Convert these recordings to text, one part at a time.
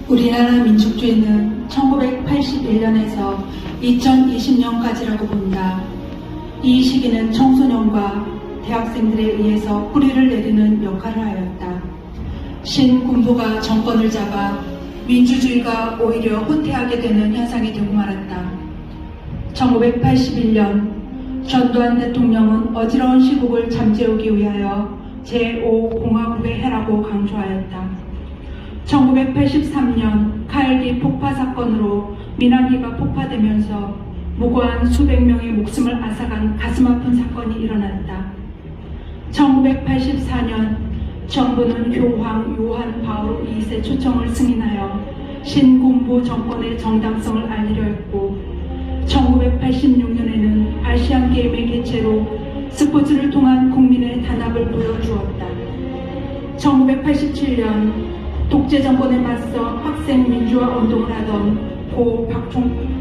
우리나라 민족주의는 1981년에서 2020년까지라고 본다. 이 시기는 청소년과 대학생들에 의해서 뿌리를 내리는 역할을 하였다. 신군부가 정권을 잡아 민주주의가 오히려 후퇴하게 되는 현상이 되고 말았다. 1981년 전두환 대통령은 어지러운 시국을 잠재우기 위하여 제5공화국의 해라고 강조하였다. 1983년 카일리 폭파 사건으로 민항기가 폭파되면서 무고한 수백 명의 목숨을 앗아간 가슴 아픈 사건이 일어났다. 1984년 정부는 교황 요한 바오로 2세 초청을 승인하여 신군부 정권의 정당성을 알리려 했고, 1986년에는 아시안게임의 개최로 스포츠를 통한 국민의 단합을 보여주었다. 1987년 독재정권에 맞서 학생 민주화 운동을 하던 고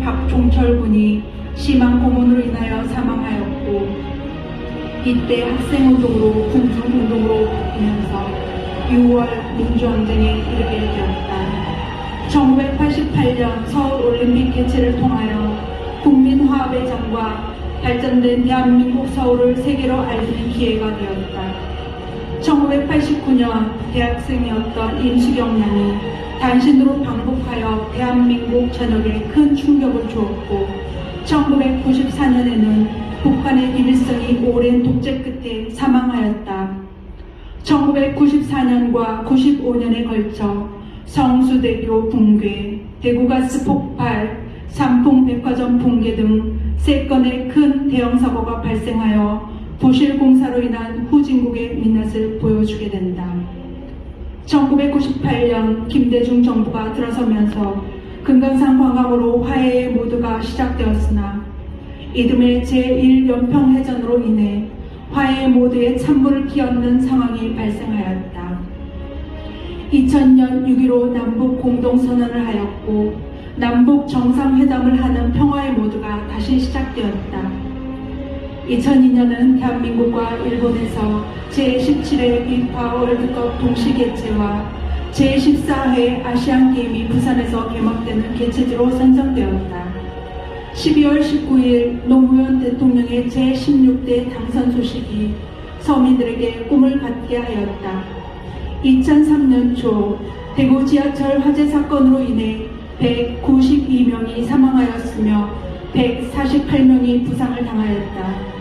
박종철 군이 심한 고문으로 인하여 사망하였고, 이때 학생운동으로 군중운동으로 바뀌면서 6월 민주항쟁에 이르게 되었다. 1988년 서울올림픽 개최를 통하여 국민화합의 장과 발전된 대한민국 서울을 세계로 알리는 기회가 되었다. 1989년 대학생이었던 임수경 양이 단신으로 방북하여 대한민국 전역에 큰 충격을 주었고, 1994년에는 북한의 김일성이 오랜 독재 끝에 사망하였다. 1994년과 95년에 걸쳐 성수대교 붕괴, 대구가스 폭발, 삼풍백화점 붕괴 등 3건의 큰 대형 사고가 발생하여 부실 공사로 인한 후진국의 민낯을 보여주게 된다. 1998년 김대중 정부가 들어서면서 금강산 관광으로 화해의 모드가 시작되었으나 이듬해 제1연평해전으로 인해 화해 모드에 찬물을 끼얹는 상황이 발생하였다. 2000년 6.15 남북 공동선언을 하였고 남북 정상회담을 하는 평화의 모드가 다시 시작되었다. 2002년은 대한민국과 일본에서 제17회 비파 월드컵 동시 개최와 제14회 아시안게임이 부산에서 개막되는 개최지로 선정되었다. 12월 19일 노무현 대통령의 제16대 당선 소식이 서민들에게 꿈을 갖게 하였다. 2003년 초 대구 지하철 화재 사건으로 인해 192명이 사망하였으며 148명이 부상을 당하였다.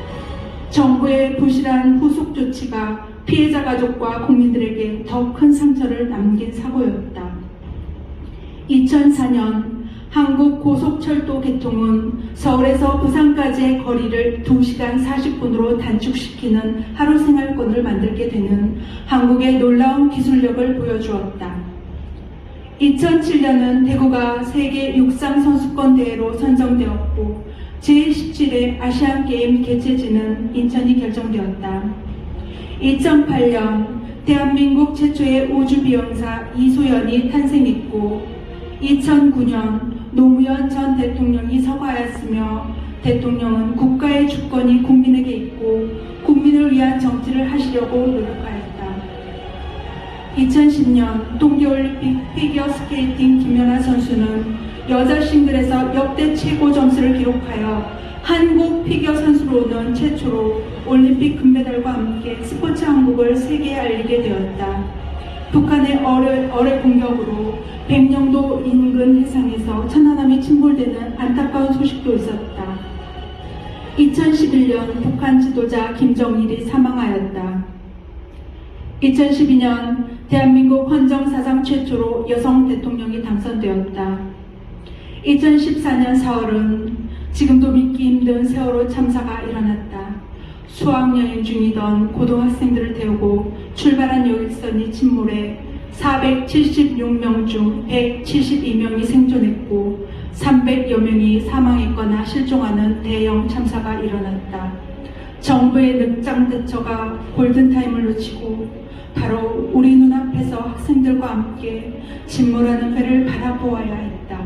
정부의 부실한 후속 조치가 피해자 가족과 국민들에게 더 큰 상처를 남긴 사고였다. 2004년 한국고속철도 개통은 서울에서 부산까지의 거리를 2시간 40분으로 단축시키는 하루 생활권을 만들게 되는 한국의 놀라운 기술력을 보여주었다. 2007년은 대구가 세계 육상 선수권 대회로 선정되었고 제17회 아시안게임 개최지는 인천이 결정되었다. 2008년 대한민국 최초의 우주비행사 이소연이 탄생했고 2009년 노무현 전 대통령이 서거하였으며 대통령은 국가의 주권이 국민에게 있고 국민을 위한 정치를 하시려고 노력하였다. 2010년 동계올림픽 피겨스케이팅 김연아 선수는 여자 싱글에서 역대 최고 점수를 기록하여 한국 피겨 선수로는 최초로 올림픽 금메달과 함께 스포츠 한국을 세계에 알리게 되었다. 북한의 어뢰 공격으로 백령도 인근 해상에서 천안함이 침몰되는 안타까운 소식도 있었다. 2011년 북한 지도자 김정일이 사망하였다. 2012년 대한민국 헌정사상 최초로 여성 대통령이 당선되었다. 2014년 4월은 지금도 믿기 힘든 세월호 참사가 일어났다. 수학여행 중이던 고등학생들을 태우고 출발한 여객선이 침몰해 476명 중 172명이 생존했고 300여 명이 사망했거나 실종하는 대형 참사가 일어났다. 정부의 늑장 대처가 골든타임을 놓치고 바로 우리 눈앞에서 학생들과 함께 침몰하는 배를 바라보아야 했다.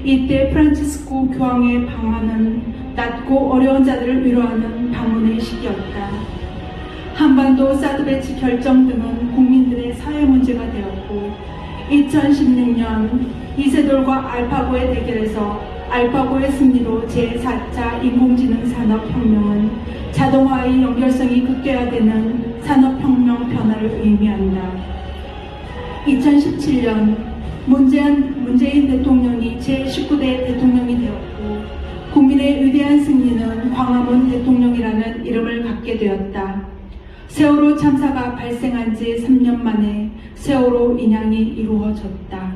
이때 프란치스코 교황의 방한은 낮고 어려운 자들을 위로하는 방문의 시기였다. 한반도 사드 배치 결정 등은 국민들의 사회 문제가 되었고 2016년 이세돌과 알파고의 대결에서 알파고의 승리로 제4차 인공지능 산업혁명은 자동화의 연결성이 극대화되는 산업혁명 변화를 의미한다. 2017년 문재인 대통령이 제19대 대통령이 되었고 국민의 위대한 승리는 광화문 대통령이라는 이름을 갖게 되었다. 세월호 참사가 발생한 지 3년 만에 세월호 인양이 이루어졌다.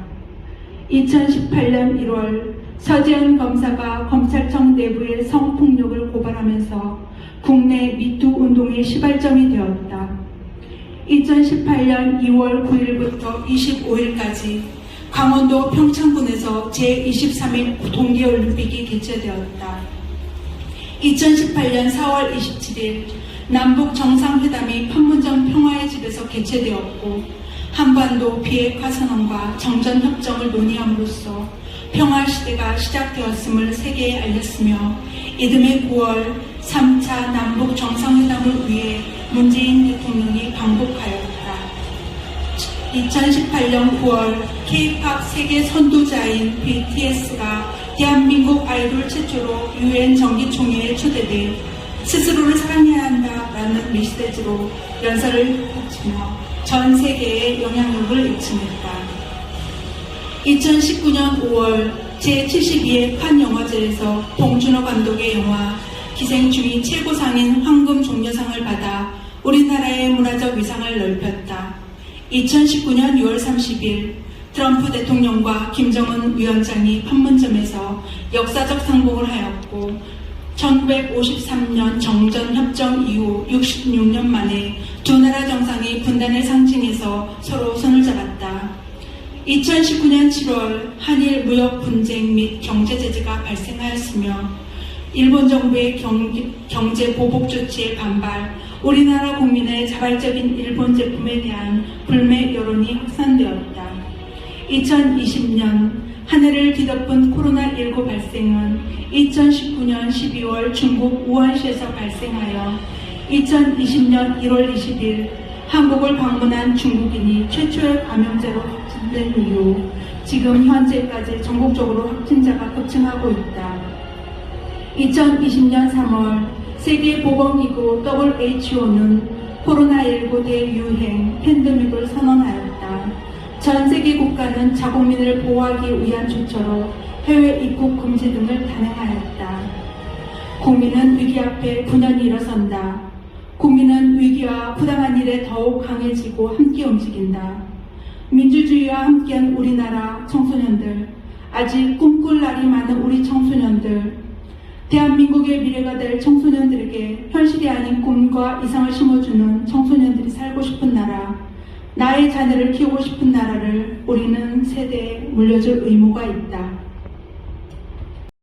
2018년 1월 서지현 검사가 검찰청 내부의 성폭력을 고발하면서 국내 미투 운동의 시발점이 되었다. 2018년 2월 9일부터 25일까지 강원도 평창군에서 제23일 동계올림픽이 개최되었다. 2018년 4월 27일 남북 정상회담이 판문점 평화의 집에서 개최되었고 한반도 비핵화 선언과 정전협정을 논의함으로써 평화 시대가 시작되었음을 세계에 알렸으며 이듬해 9월 3차 남북 정상회담을 위해 문재인 대통령이 방북하였다. 2018년 9월 K-POP 세계 선두자인 BTS가 대한민국 아이돌 최초로 UN 정기총회에 초대돼 스스로를 사랑해야 한다라는 메시지로 연설을 펼치며 전 세계에 영향력을 미칩니다. 2019년 5월 제72회 칸 영화제에서 봉준호 감독의 영화 기생충이 최고상인 황금 종려상을 받아 우리나라의 문화적 위상을 넓혔다. 2019년 6월 30일 트럼프 대통령과 김정은 위원장이 판문점에서 역사적 상봉을 하였고 1953년 정전협정 이후 66년 만에 두 나라 정상이 분단의 상징에서 서로 손을 잡았다. 2019년 7월 한일 무역 분쟁 및 경제 제재가 발생하였으며 일본 정부의 경제 보복 조치에 반발, 우리나라 국민의 자발적인 일본 제품에 대한 불매 여론이 확산되었다. 2020년 하늘을 뒤덮은 코로나19 발생은 2019년 12월 중국 우한시에서 발생하여 2020년 1월 20일 한국을 방문한 중국인이 최초의 감염자로 확진된 이후 지금 현재까지 전국적으로 확진자가 급증하고 있다. 2020년 3월 세계보건기구 WHO는 코로나19 대유행 팬데믹을 선언하였다. 전 세계 국가는 자국민을 보호하기 위한 조처로 해외 입국 금지 등을 단행하였다. 국민은 위기 앞에 분연히 일어선다. 국민은 위기와 부당한 일에 더욱 강해지고 함께 움직인다. 민주주의와 함께한 우리나라 청소년들, 아직 꿈꿀 날이 많은 우리 청소년들, 대한민국의 미래가 될 청소년들에게 현실이 아닌 꿈과 이상을 심어주는 청소년들이 살고 싶은 나라, 나의 자녀를 키우고 싶은 나라를 우리는 세대에 물려줄 의무가 있다.